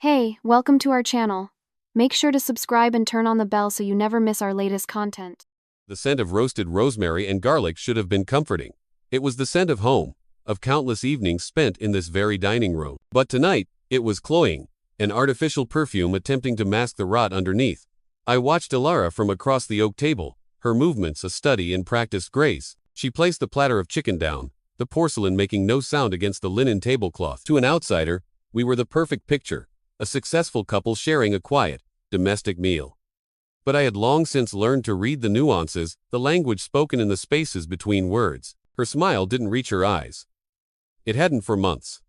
Hey, welcome to our channel. Make sure to subscribe and turn on the bell so you never miss our latest content. The scent of roasted rosemary and garlic should have been comforting. It was the scent of home, of countless evenings spent in this very dining room. But tonight, it was cloying, an artificial perfume attempting to mask the rot underneath. I watched Ilara from across the oak table, her movements a study in practiced grace. She placed the platter of chicken down, the porcelain making no sound against the linen tablecloth. To an outsider, we were the perfect picture, a successful couple sharing a quiet, domestic meal. But I had long since learned to read the nuances, the language spoken in the spaces between words. Her smile didn't reach her eyes. It hadn't for months.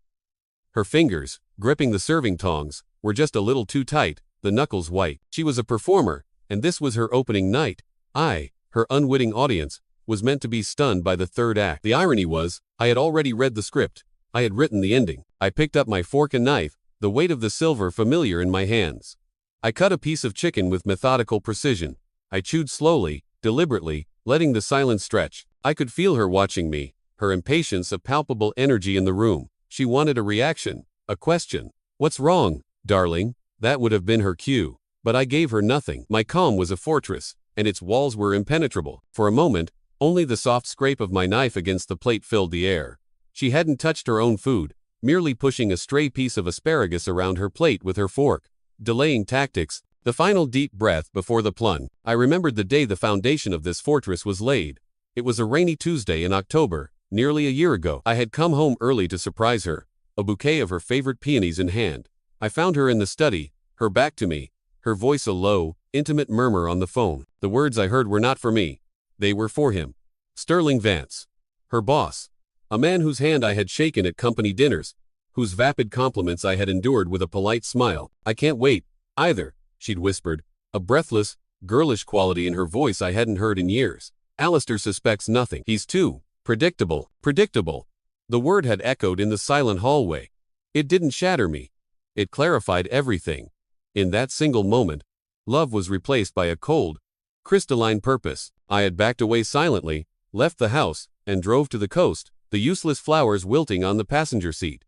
Her fingers, gripping the serving tongs, were just a little too tight, the knuckles white. She was a performer, and this was her opening night. I, her unwitting audience, was meant to be stunned by the third act. The irony was, I had already read the script. I had written the ending. I picked up my fork and knife, the weight of the silver familiar in my hands. I cut a piece of chicken with methodical precision. I chewed slowly, deliberately, letting the silence stretch. I could feel her watching me, her impatience a palpable energy in the room. She wanted a reaction, a question. "What's wrong, darling?" That would have been her cue. But I gave her nothing. My calm was a fortress, and its walls were impenetrable. For a moment, only the soft scrape of my knife against the plate filled the air. She hadn't touched her own food, merely pushing a stray piece of asparagus around her plate with her fork. Delaying tactics, the final deep breath before the plunge. I remembered the day the foundation of this fortress was laid. It was a rainy Tuesday in October, nearly a year ago. I had come home early to surprise her, a bouquet of her favorite peonies in hand. I found her in the study, her back to me, her voice a low, intimate murmur on the phone. The words I heard were not for me. They were for him. Sterling Vance. Her boss. A man whose hand I had shaken at company dinners, whose vapid compliments I had endured with a polite smile. "I can't wait, either," she'd whispered, a breathless, girlish quality in her voice I hadn't heard in years. "Alistair suspects nothing. He's too predictable." Predictable. The word had echoed in the silent hallway. It didn't shatter me. It clarified everything. In that single moment, love was replaced by a cold, crystalline purpose. I had backed away silently, left the house, and drove to the coast, the useless flowers wilting on the passenger seat.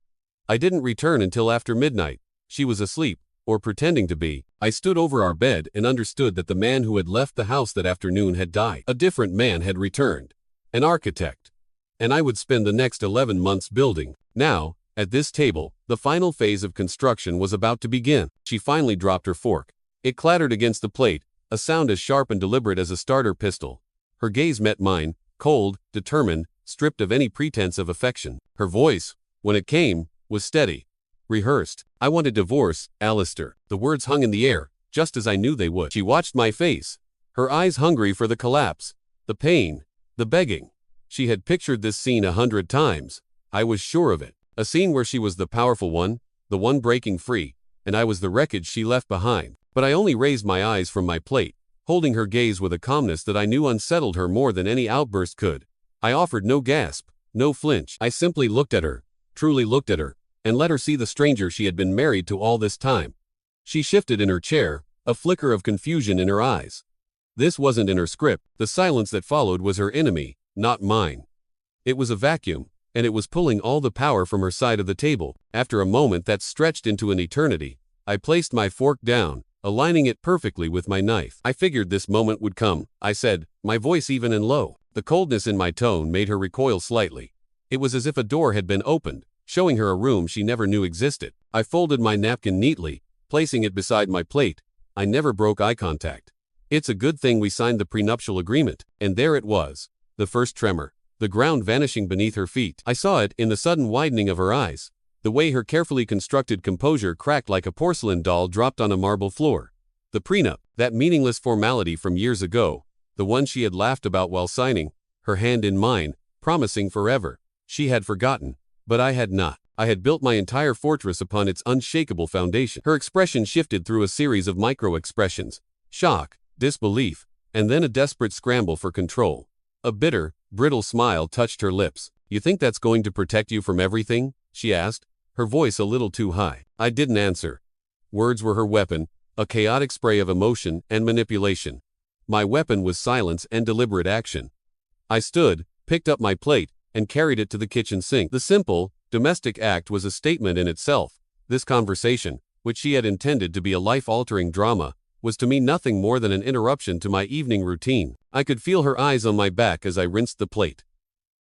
I didn't return until after midnight. She was asleep, or pretending to be. I stood over our bed and understood that the man who had left the house that afternoon had died. A different man had returned. An architect. And I would spend the next 11 months building. Now, at this table, the final phase of construction was about to begin. She finally dropped her fork. It clattered against the plate, a sound as sharp and deliberate as a starter pistol. Her gaze met mine, cold, determined, stripped of any pretense of affection. Her voice, when it came, was steady, rehearsed. "I want a divorce, Alistair." The words hung in the air, just as I knew they would. She watched my face, her eyes hungry for the collapse, the pain, the begging. She had pictured this scene 100 times. I was sure of it. A scene where she was the powerful one, the one breaking free, and I was the wreckage she left behind. But I only raised my eyes from my plate, holding her gaze with a calmness that I knew unsettled her more than any outburst could. I offered no gasp, no flinch. I simply looked at her, truly looked at her, and let her see the stranger she had been married to all this time. She shifted in her chair, a flicker of confusion in her eyes. This wasn't in her script. The silence that followed was her enemy, not mine. It was a vacuum, and it was pulling all the power from her side of the table. After a moment that stretched into an eternity, I placed my fork down, aligning it perfectly with my knife. "I figured this moment would come," I said, my voice even and low. The coldness in my tone made her recoil slightly. It was as if a door had been opened, showing her a room she never knew existed. I folded my napkin neatly, placing it beside my plate. I never broke eye contact. "It's a good thing we signed the prenuptial agreement." And there it was, the first tremor, the ground vanishing beneath her feet. I saw it in the sudden widening of her eyes, the way her carefully constructed composure cracked like a porcelain doll dropped on a marble floor. The prenup, that meaningless formality from years ago, the one she had laughed about while signing, her hand in mine, promising forever. She had forgotten, but I had not. I had built my entire fortress upon its unshakable foundation. Her expression shifted through a series of micro-expressions: shock, disbelief, and then a desperate scramble for control. A bitter, brittle smile touched her lips. "You think that's going to protect you from everything?" she asked, her voice a little too high. I didn't answer. Words were her weapon, a chaotic spray of emotion and manipulation. My weapon was silence and deliberate action. I stood, picked up my plate, and carried it to the kitchen sink. The simple, domestic act was a statement in itself. This conversation, which she had intended to be a life-altering drama, was to me nothing more than an interruption to my evening routine. I could feel her eyes on my back as I rinsed the plate.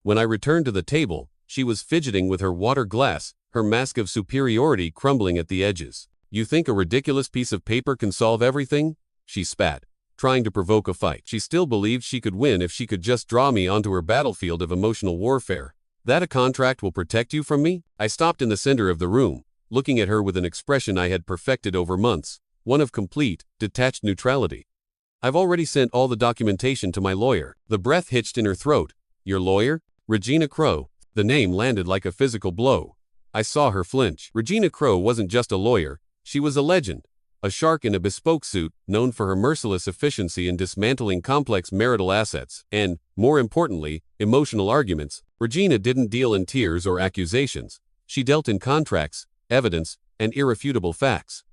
When I returned to the table, she was fidgeting with her water glass, her mask of superiority crumbling at the edges. "You think a ridiculous piece of paper can solve everything?" she spat, trying to provoke a fight. She still believed she could win if she could just draw me onto her battlefield of emotional warfare. "That a contract will protect you from me?" I stopped in the center of the room, looking at her with an expression I had perfected over months, one of complete, detached neutrality. "I've already sent all the documentation to my lawyer." The breath hitched in her throat. "Your lawyer?" "Regina Crow." The name landed like a physical blow. I saw her flinch. Regina Crow wasn't just a lawyer, she was a legend. A shark in a bespoke suit, known for her merciless efficiency in dismantling complex marital assets and, more importantly, emotional arguments. Regina didn't deal in tears or accusations. She dealt in contracts, evidence, and irrefutable facts.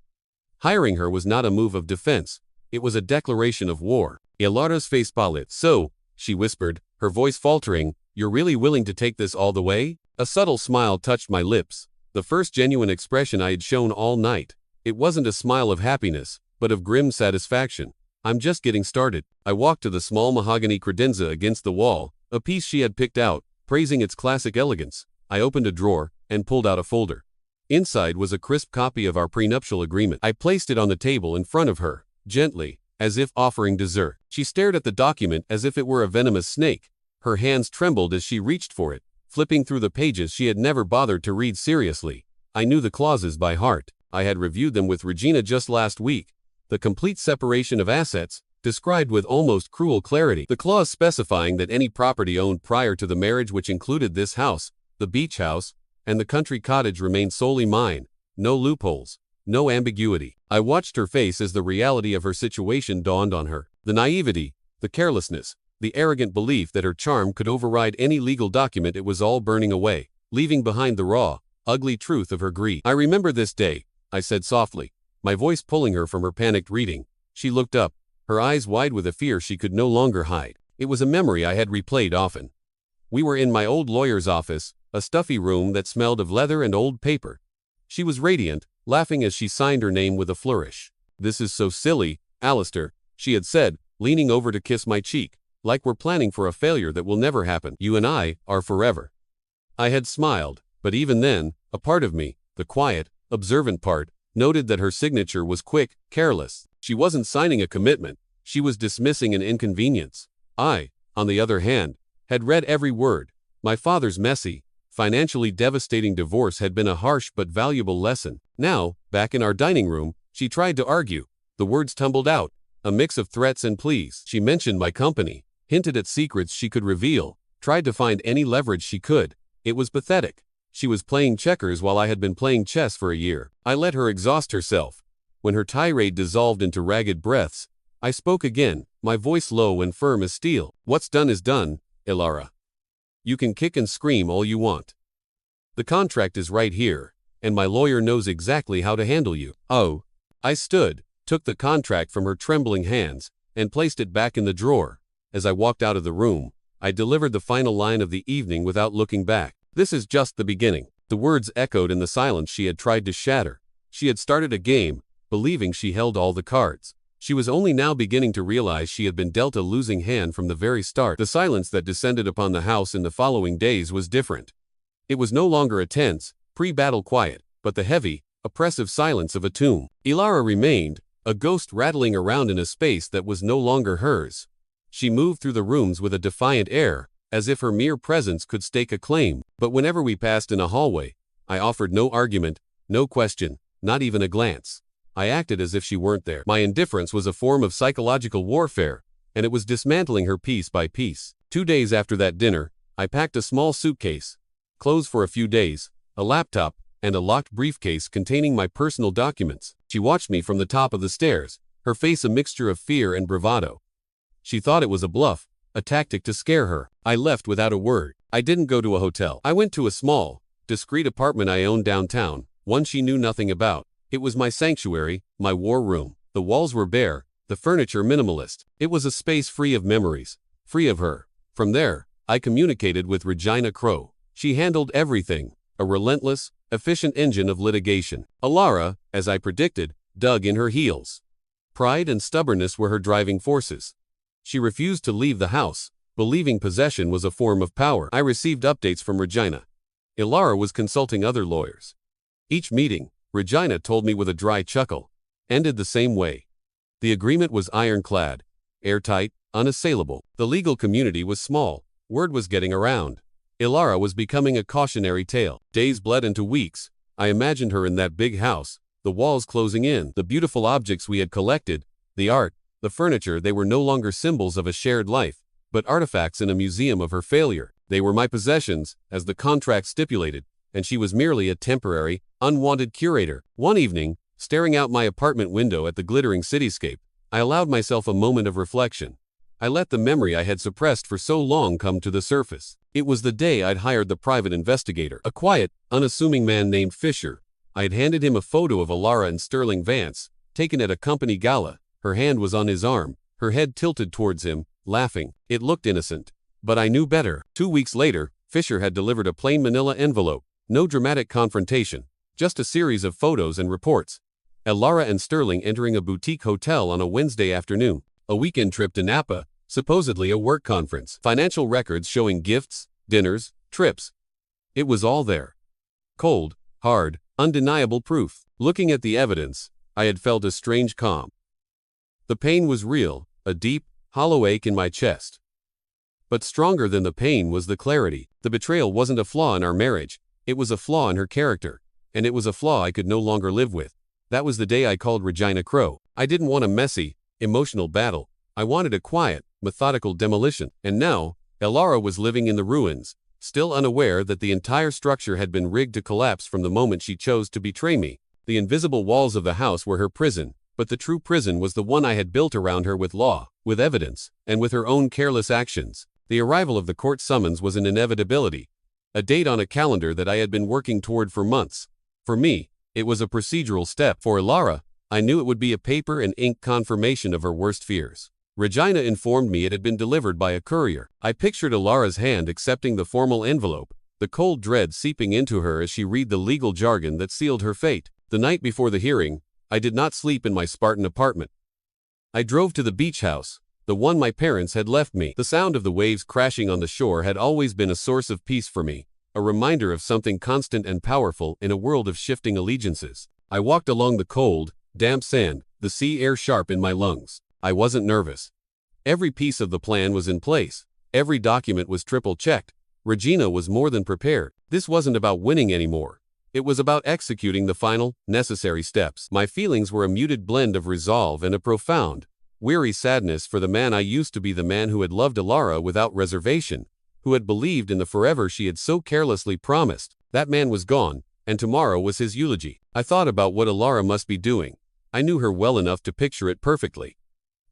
Hiring her was not a move of defense, it was a declaration of war. Ilara's face pallid. "So," she whispered, her voice faltering, "you're really willing to take this all the way?" A subtle smile touched my lips, the first genuine expression I had shown all night. It wasn't a smile of happiness, but of grim satisfaction. "I'm just getting started." I walked to the small mahogany credenza against the wall, a piece she had picked out, praising its classic elegance. I opened a drawer and pulled out a folder. Inside was a crisp copy of our prenuptial agreement. I placed it on the table in front of her, gently, as if offering dessert. She stared at the document as if it were a venomous snake. Her hands trembled as she reached for it, flipping through the pages she had never bothered to read seriously. I knew the clauses by heart. I had reviewed them with Regina just last week. The complete separation of assets, described with almost cruel clarity. The clause specifying that any property owned prior to the marriage, which included this house, the beach house, and the country cottage, remained solely mine. No loopholes, no ambiguity. I watched her face as the reality of her situation dawned on her. The naivety, the carelessness, the arrogant belief that her charm could override any legal document, it was all burning away, leaving behind the raw, ugly truth of her greed. "I remember this day," I said softly, my voice pulling her from her panicked reading. She looked up, her eyes wide with a fear she could no longer hide. It was a memory I had replayed often. We were in my old lawyer's office, a stuffy room that smelled of leather and old paper. She was radiant, laughing as she signed her name with a flourish. "This is so silly, Alistair," she had said, leaning over to kiss my cheek, "like we're planning for a failure that will never happen. You and I are forever." I had smiled, but even then, a part of me, the quiet, observant part, noted that her signature was quick, careless. She wasn't signing a commitment, she was dismissing an inconvenience. I, on the other hand, had read every word. My father's messy, financially devastating divorce had been a harsh but valuable lesson. Now, back in our dining room, she tried to argue. The words tumbled out, a mix of threats and pleas. She mentioned my company, hinted at secrets she could reveal, tried to find any leverage she could. It was pathetic. She was playing checkers while I had been playing chess for a year. I let her exhaust herself. When her tirade dissolved into ragged breaths, I spoke again, my voice low and firm as steel. "What's done is done, Ilara. You can kick and scream all you want. The contract is right here, and my lawyer knows exactly how to handle you." "Oh." I stood, took the contract from her trembling hands, and placed it back in the drawer. As I walked out of the room, I delivered the final line of the evening without looking back. "This is just the beginning." The words echoed in the silence she had tried to shatter. She had started a game, believing she held all the cards. She was only now beginning to realize she had been dealt a losing hand from the very start. The silence that descended upon the house in the following days was different. It was no longer a tense, pre-battle quiet, but the heavy, oppressive silence of a tomb. Ilara remained, a ghost rattling around in a space that was no longer hers. She moved through the rooms with a defiant air, as if her mere presence could stake a claim. But whenever we passed in a hallway, I offered no argument, no question, not even a glance. I acted as if she weren't there. My indifference was a form of psychological warfare, and it was dismantling her piece by piece. 2 days after that dinner, I packed a small suitcase, clothes for a few days, a laptop, and a locked briefcase containing my personal documents. She watched me from the top of the stairs, her face a mixture of fear and bravado. She thought it was a bluff, a tactic to scare her. I left without a word. I didn't go to a hotel. I went to a small, discreet apartment I owned downtown, one she knew nothing about. It was my sanctuary, my war room. The walls were bare, the furniture minimalist. It was a space free of memories, free of her. From there, I communicated with Regina Crow. She handled everything, a relentless, efficient engine of litigation. Alara, as I predicted, dug in her heels. Pride and stubbornness were her driving forces. She refused to leave the house, believing possession was a form of power. I received updates from Regina. Alara was consulting other lawyers. Each meeting, Regina told me with a dry chuckle, ended the same way. The agreement was ironclad, airtight, unassailable. The legal community was small. Word was getting around. Alara was becoming a cautionary tale. Days bled into weeks. I imagined her in that big house, the walls closing in, the beautiful objects we had collected, the art, the furniture. They were no longer symbols of a shared life, but artifacts in a museum of her failure. They were my possessions, as the contract stipulated, and she was merely a temporary, unwanted curator. One evening, staring out my apartment window at the glittering cityscape, I allowed myself a moment of reflection. I let the memory I had suppressed for so long come to the surface. It was the day I'd hired the private investigator, a quiet, unassuming man named Fisher. I had handed him a photo of Alara and Sterling Vance, taken at a company gala. Her hand was on his arm, her head tilted towards him, laughing. It looked innocent. But I knew better. 2 weeks later, Fisher had delivered a plain manila envelope. No dramatic confrontation, just a series of photos and reports. Alara and Sterling entering a boutique hotel on a Wednesday afternoon. A weekend trip to Napa, supposedly a work conference. Financial records showing gifts, dinners, trips. It was all there. Cold, hard, undeniable proof. Looking at the evidence, I had felt a strange calm. The pain was real, a deep, hollow ache in my chest. But stronger than the pain was the clarity. The betrayal wasn't a flaw in our marriage. It was a flaw in her character, and it was a flaw I could no longer live with. That was the day I called Regina Crow. I didn't want a messy, emotional battle. I wanted a quiet, methodical demolition. And now, Alara was living in the ruins, still unaware that the entire structure had been rigged to collapse from the moment she chose to betray me. The invisible walls of the house were her prison, but the true prison was the one I had built around her with law, with evidence, and with her own careless actions. The arrival of the court summons was an inevitability, a date on a calendar that I had been working toward for months. For me, it was a procedural step. For Alara, I knew it would be a paper and ink confirmation of her worst fears. Regina informed me it had been delivered by a courier. I pictured Alara's hand accepting the formal envelope, the cold dread seeping into her as she read the legal jargon that sealed her fate. The night before the hearing, I did not sleep in my Spartan apartment. I drove to the beach house, the one my parents had left me. The sound of the waves crashing on the shore had always been a source of peace for me, a reminder of something constant and powerful in a world of shifting allegiances. I walked along the cold, damp sand, the sea air sharp in my lungs. I wasn't nervous. Every piece of the plan was in place. Every document was triple-checked. Regina was more than prepared. This wasn't about winning anymore. It was about executing the final, necessary steps. My feelings were a muted blend of resolve and a profound, weary sadness for the man I used to be, the man who had loved Alara without reservation, who had believed in the forever she had so carelessly promised. That man was gone, and tomorrow was his eulogy. I thought about what Alara must be doing. I knew her well enough to picture it perfectly.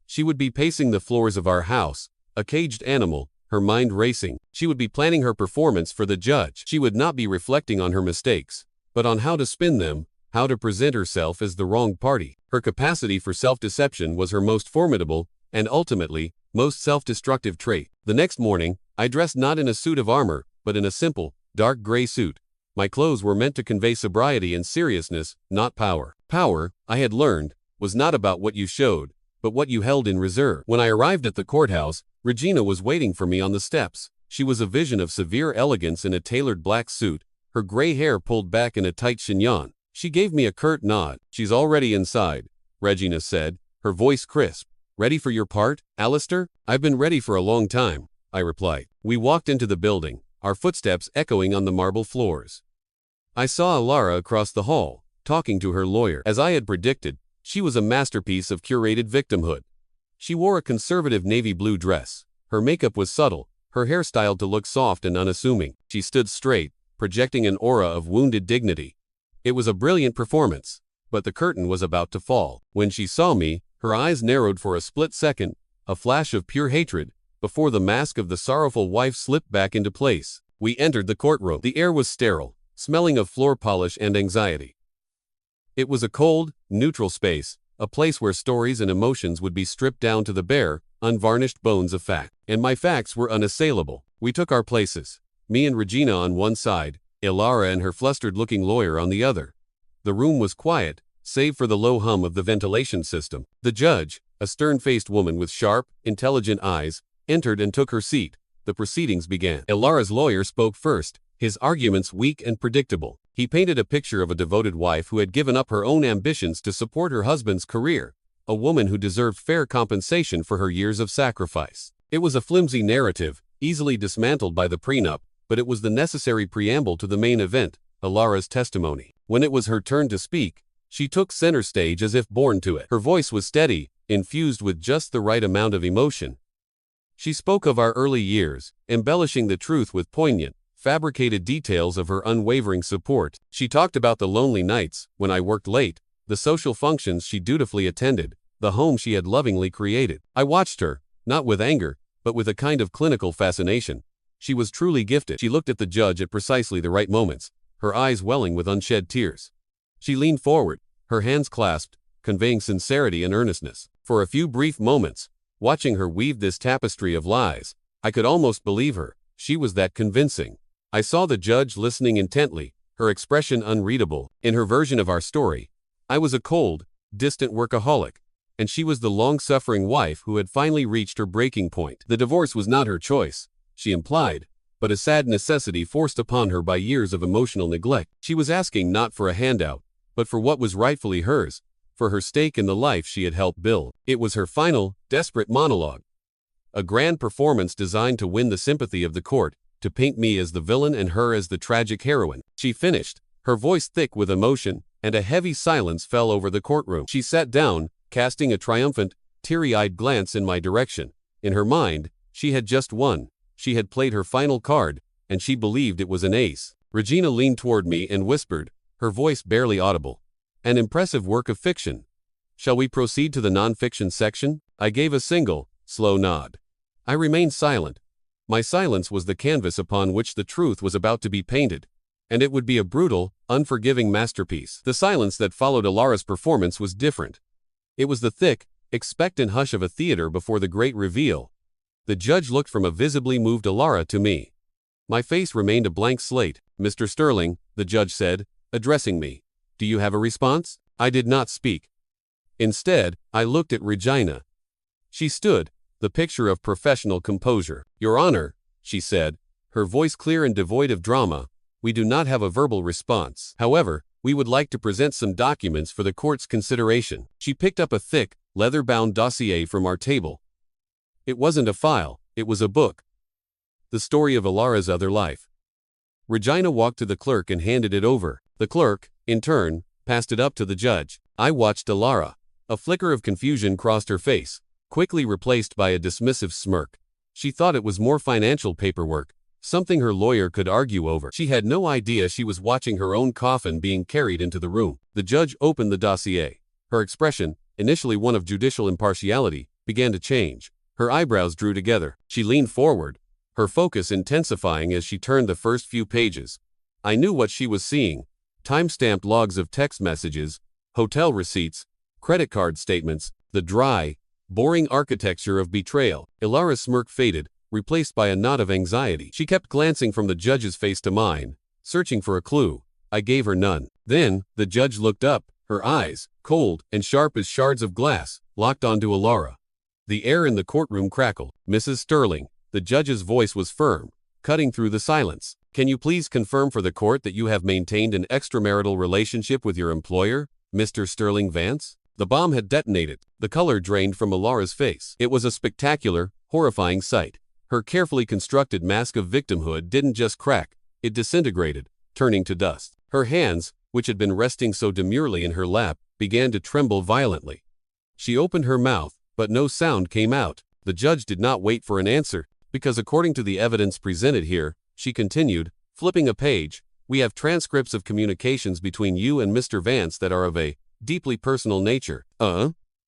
She would be pacing the floors of our house, a caged animal, her mind racing. She would be planning her performance for the judge. She would not be reflecting on her mistakes, but on how to spin them, how to present herself as the wrong party. Her capacity for self-deception was her most formidable, and ultimately, most self-destructive trait. The next morning, I dressed not in a suit of armor, but in a simple, dark gray suit. My clothes were meant to convey sobriety and seriousness, not power. Power, I had learned, was not about what you showed, but what you held in reserve. When I arrived at the courthouse, Regina was waiting for me on the steps. She was a vision of severe elegance in a tailored black suit, her gray hair pulled back in a tight chignon. She gave me a curt nod. "She's already inside," Regina said, her voice crisp. "Ready for your part, Alistair?" "I've been ready for a long time," I replied. We walked into the building, our footsteps echoing on the marble floors. I saw Alara across the hall, talking to her lawyer. As I had predicted, she was a masterpiece of curated victimhood. She wore a conservative navy blue dress. Her makeup was subtle, her hair styled to look soft and unassuming. She stood straight, projecting an aura of wounded dignity. It was a brilliant performance, but the curtain was about to fall. When she saw me, her eyes narrowed for a split second, a flash of pure hatred, before the mask of the sorrowful wife slipped back into place. We entered the courtroom. The air was sterile, smelling of floor polish and anxiety. It was a cold, neutral space, a place where stories and emotions would be stripped down to the bare, unvarnished bones of fact. And my facts were unassailable. We took our places, me and Regina on one side, Ilara and her flustered-looking lawyer on the other. The room was quiet, save for the low hum of the ventilation system. The judge, a stern-faced woman with sharp, intelligent eyes, entered and took her seat. The proceedings began. Ilara's lawyer spoke first, his arguments weak and predictable. He painted a picture of a devoted wife who had given up her own ambitions to support her husband's career, a woman who deserved fair compensation for her years of sacrifice. It was a flimsy narrative, easily dismantled by the prenup, but it was the necessary preamble to the main event, Ilara's testimony. When it was her turn to speak, she took center stage as if born to it. Her voice was steady, infused with just the right amount of emotion. She spoke of our early years, embellishing the truth with poignant, fabricated details of her unwavering support. She talked about the lonely nights, when I worked late, the social functions she dutifully attended, the home she had lovingly created. I watched her, not with anger, but with a kind of clinical fascination. She was truly gifted. She looked at the judge at precisely the right moments, her eyes welling with unshed tears. She leaned forward, her hands clasped, conveying sincerity and earnestness. For a few brief moments, watching her weave this tapestry of lies, I could almost believe her. She was that convincing. I saw the judge listening intently, her expression unreadable. In her version of our story, I was a cold, distant workaholic, and she was the long-suffering wife who had finally reached her breaking point. The divorce was not her choice, she implied, but a sad necessity forced upon her by years of emotional neglect. She was asking not for a handout, but for what was rightfully hers, for her stake in the life she had helped build. It was her final, desperate monologue. A grand performance designed to win the sympathy of the court, to paint me as the villain and her as the tragic heroine. She finished, her voice thick with emotion, and a heavy silence fell over the courtroom. She sat down, casting a triumphant, teary-eyed glance in my direction. In her mind, she had just won. She had played her final card, and she believed it was an ace. Regina leaned toward me and whispered, her voice barely audible. An impressive work of fiction. Shall we proceed to the non-fiction section? I gave a single, slow nod. I remained silent. My silence was the canvas upon which the truth was about to be painted, and it would be a brutal, unforgiving masterpiece. The silence that followed Ilara's performance was different. It was the thick, expectant hush of a theater before the great reveal. The judge looked from a visibly moved Ilara to me. My face remained a blank slate. Mr. Sterling, the judge said, addressing me, do you have a response? I did not speak. Instead, I looked at Regina. She stood, the picture of professional composure. Your Honor, she said, her voice clear and devoid of drama, we do not have a verbal response. However, we would like to present some documents for the court's consideration. She picked up a thick, leather-bound dossier from our table. It wasn't a file, it was a book. The story of Ilara's other life. Regina walked to the clerk and handed it over. The clerk, in turn, passed it up to the judge. I watched Ilara. A flicker of confusion crossed her face, quickly replaced by a dismissive smirk. She thought it was more financial paperwork, something her lawyer could argue over. She had no idea she was watching her own coffin being carried into the room. The judge opened the dossier. Her expression, initially one of judicial impartiality, began to change. Her eyebrows drew together. She leaned forward, her focus intensifying as she turned the first few pages. I knew what she was seeing. Time-stamped logs of text messages, hotel receipts, credit card statements, the dry, boring architecture of betrayal. Ilara's smirk faded, replaced by a nod of anxiety. She kept glancing from the judge's face to mine, searching for a clue. I gave her none. Then, the judge looked up, her eyes, cold and sharp as shards of glass, locked onto Ilara. The air in the courtroom crackled. Mrs. Sterling, the judge's voice was firm, cutting through the silence. Can you please confirm for the court that you have maintained an extramarital relationship with your employer, Mr. Sterling Vance? The bomb had detonated. The color drained from Ilara's face. It was a spectacular, horrifying sight. Her carefully constructed mask of victimhood didn't just crack, it disintegrated, turning to dust. Her hands, which had been resting so demurely in her lap, began to tremble violently. She opened her mouth, but no sound came out. The judge did not wait for an answer, because according to the evidence presented here, she continued, flipping a page, we have transcripts of communications between you and Mr. Vance that are of a deeply personal nature.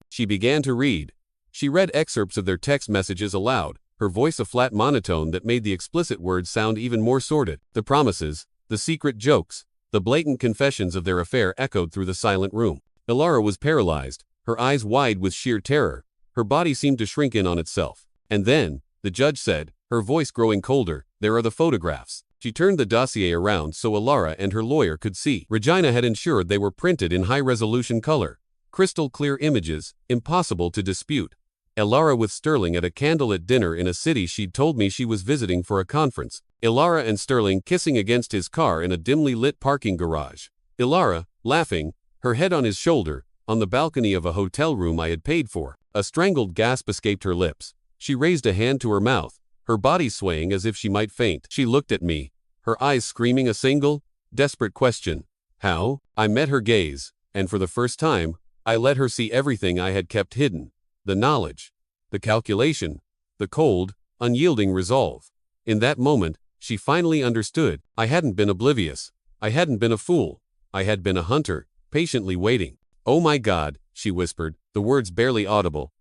She began to read. She read excerpts of their text messages aloud, her voice a flat monotone that made the explicit words sound even more sordid. The promises, the secret jokes, the blatant confessions of their affair echoed through the silent room. Ilara was paralyzed, her eyes wide with sheer terror. Her body seemed to shrink in on itself. And then, the judge said, her voice growing colder, there are the photographs. She turned the dossier around so Alara and her lawyer could see. Regina had ensured they were printed in high-resolution color. Crystal clear images, impossible to dispute. Alara with Sterling at a candlelit dinner in a city she'd told me she was visiting for a conference. Alara and Sterling kissing against his car in a dimly lit parking garage. Alara, laughing, her head on his shoulder, on the balcony of a hotel room I had paid for. A strangled gasp escaped her lips. She raised a hand to her mouth, her body swaying as if she might faint. She looked at me, her eyes screaming a single, desperate question. How? I met her gaze, and for the first time, I let her see everything I had kept hidden. The knowledge, the calculation, the cold, unyielding resolve. In that moment, she finally understood. I hadn't been oblivious. I hadn't been a fool. I had been a hunter, patiently waiting. Oh my God, she whispered, the words barely audible.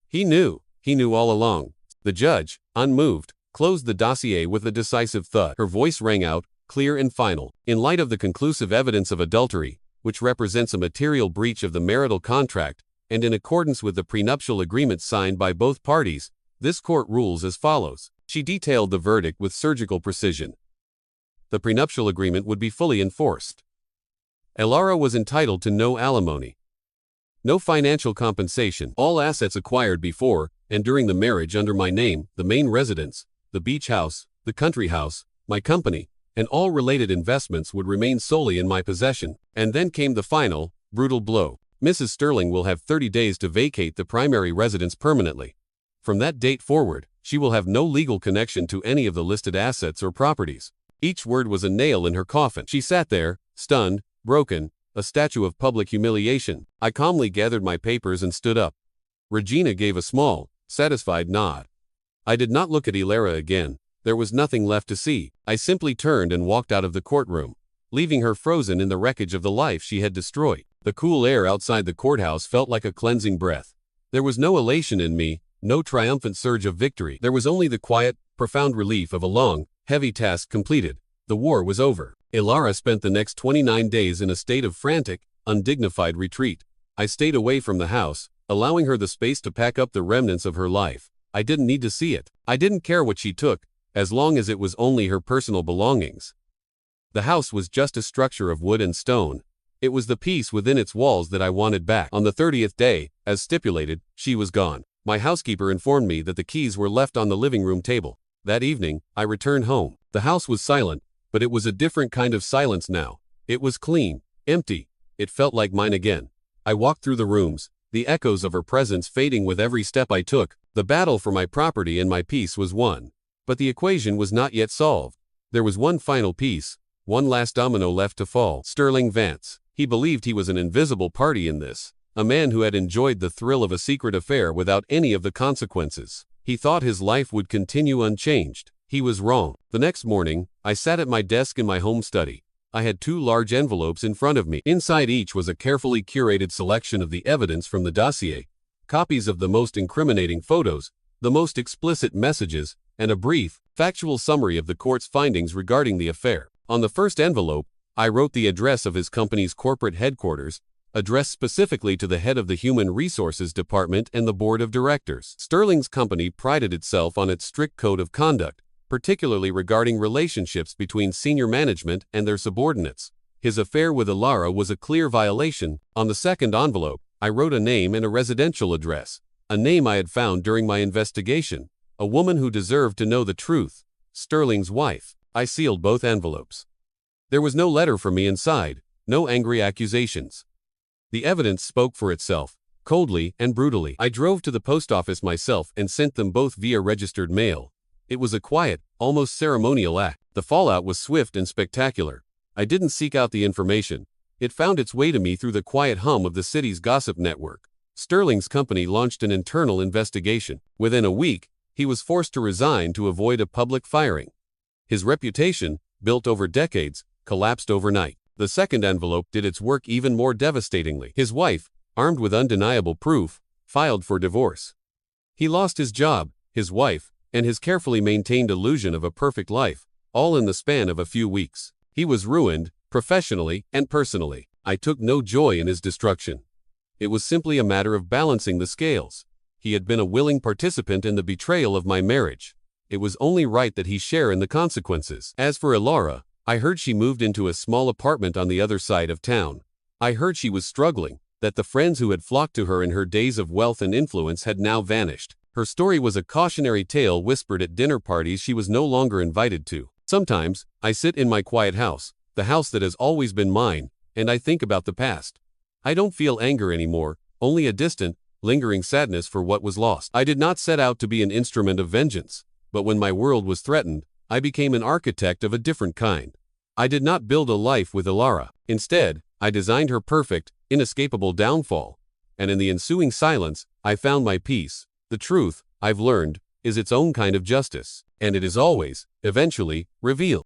He knew all along. The judge, unmoved, closed the dossier with a decisive thud. Her voice rang out, clear and final. In light of the conclusive evidence of adultery, which represents a material breach of the marital contract, and in accordance with the prenuptial agreement signed by both parties, this court rules as follows. She detailed the verdict with surgical precision. The prenuptial agreement would be fully enforced. Alara was entitled to no alimony, no financial compensation. All assets acquired before and during the marriage under my name, the main residence, the beach house, the country house, my company, and all related investments would remain solely in my possession. And then came the final, brutal blow. Mrs. Sterling will have 30 days to vacate the primary residence permanently. From that date forward, she will have no legal connection to any of the listed assets or properties. Each word was a nail in her coffin. She sat there, stunned, broken, a statue of public humiliation. I calmly gathered my papers and stood up. Regina gave a small, satisfied nod. I did not look at Alara again. There was nothing left to see. I simply turned and walked out of the courtroom, leaving her frozen in the wreckage of the life she had destroyed. The cool air outside the courthouse felt like a cleansing breath. There was no elation in me, no triumphant surge of victory. There was only the quiet, profound relief of a long, heavy task completed. The war was over. Alara spent the next 29 days in a state of frantic, undignified retreat. I stayed away from the house, allowing her the space to pack up the remnants of her life. I didn't need to see it. I didn't care what she took, as long as it was only her personal belongings. The house was just a structure of wood and stone. It was the peace within its walls that I wanted back. On the 30th day, as stipulated, she was gone. My housekeeper informed me that the keys were left on the living room table. That evening, I returned home. The house was silent, but it was a different kind of silence now. It was clean, empty. It felt like mine again. I walked through the rooms, the echoes of her presence fading with every step I took. The battle for my property and my peace was won. But the equation was not yet solved. There was one final piece, one last domino left to fall. Sterling Vance. He believed he was an invisible party in this, a man who had enjoyed the thrill of a secret affair without any of the consequences. He thought his life would continue unchanged. He was wrong. The next morning, I sat at my desk in my home study. I had 2 large envelopes in front of me. Inside each was a carefully curated selection of the evidence from the dossier, copies of the most incriminating photos, the most explicit messages, and a brief, factual summary of the court's findings regarding the affair. On the first envelope, I wrote the address of his company's corporate headquarters, addressed specifically to the head of the Human Resources Department and the Board of Directors. Sterling's company prided itself on its strict code of conduct, particularly regarding relationships between senior management and their subordinates. His affair with Alara was a clear violation. On the second envelope, I wrote a name and a residential address, a name I had found during my investigation, a woman who deserved to know the truth, Sterling's wife. I sealed both envelopes. There was no letter from me inside, no angry accusations. The evidence spoke for itself, coldly and brutally. I drove to the post office myself and sent them both via registered mail. It was a quiet, almost ceremonial act. The fallout was swift and spectacular. I didn't seek out the information. It found its way to me through the quiet hum of the city's gossip network. Sterling's company launched an internal investigation. Within a week, he was forced to resign to avoid a public firing. His reputation, built over decades, collapsed overnight. The second envelope did its work even more devastatingly. His wife, armed with undeniable proof, filed for divorce. He lost his job, his wife, and his carefully maintained illusion of a perfect life, all in the span of a few weeks. He was ruined, professionally and personally. I took no joy in his destruction. It was simply a matter of balancing the scales. He had been a willing participant in the betrayal of my marriage. it was only right that he share in the consequences. As for Ilara, I heard she moved into a small apartment on the other side of town. I heard she was struggling, that the friends who had flocked to her in her days of wealth and influence had now vanished. Her story was a cautionary tale whispered at dinner parties she was no longer invited to. Sometimes, I sit in my quiet house, the house that has always been mine, and I think about the past. I don't feel anger anymore, only a distant, lingering sadness for what was lost. I did not set out to be an instrument of vengeance, but when my world was threatened, I became an architect of a different kind. I did not build a life with Ilara. Instead, I designed her perfect, inescapable downfall. And in the ensuing silence, I found my peace. The truth, I've learned, is its own kind of justice. And it is always, eventually, revealed.